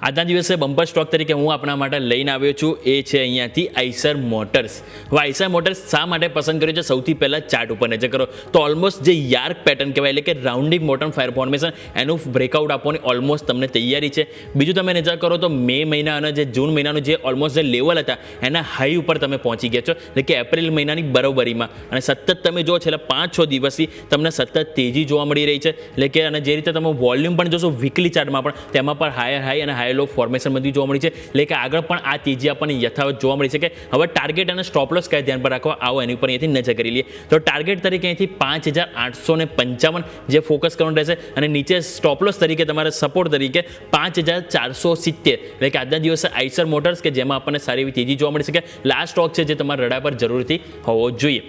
આજના દિવસે bumper stock તરીકે હું આપણા માટે લઈને આવ્યો છું એ છે અહીંયાથી આઈસર મોટર્સ. હવે આઈસર મોટર્સ શા માટે પસંદ કર્યું છે? સૌથી પહેલાં ચાર્ટ ઉપર નજર કરો તો ઓલમોસ્ટ જે યાર્ક પેટર્ન કહેવાય એટલે કે રાઉન્ડિંગ બોટમ ફાયર ફોર્મેશન એનું બ્રેકઆઉટ આપવાની ઓલમોસ્ટ તમને તૈયારી છે. બીજું તમે નજર કરો તો મે મહિના અને જે જૂન મહિનાનું જે ઓલમોસ્ટ જે લેવલ હતા એના હાઈ ઉપર તમે પહોંચી ગયા છો એટલે કે એપ્રિલ મહિનાની બરોબરીમાં. અને સતત તમે જો છેલ્લા 5-6 દિવસથી તમને સતત તેજી જોવા મળી રહી છે. એટલે કે અને જે રીતે તમે વોલ્યુમ પણ જોશો વીકલી ચાર્ટમાં પણ તેમાં પણ હાયર હાઈ અને હાયર લો ફોર્મેશન બધી જોવા મળી છે. એટલે કે આગળ પણ આ તેજી આપણને યથાવત જોવા મળી છે કે હવે ટાર્ગેટ અને સ્ટોપ લોસ કયા ધ્યાન પર રાખવા આવો એની ઉપર અહીંથી નજર કરી લઈએ. તો ટાર્ગેટ તરીકે અહીંથી 5855 જે ફોકસ કરવાનું રહેશે અને નીચે સ્ટોપ લોસ તરીકે તમારે સપોર્ટ તરીકે 5470 એટલે કે આજના દિવસે આઈસર મોટર્સ કે જેમાં આપણને સારી એવી તેજી જોવા મળી શકે લાસ્ટ સ્ટોક છે જે તમારા રડા પર જરૂરથી હોવો જોઈએ.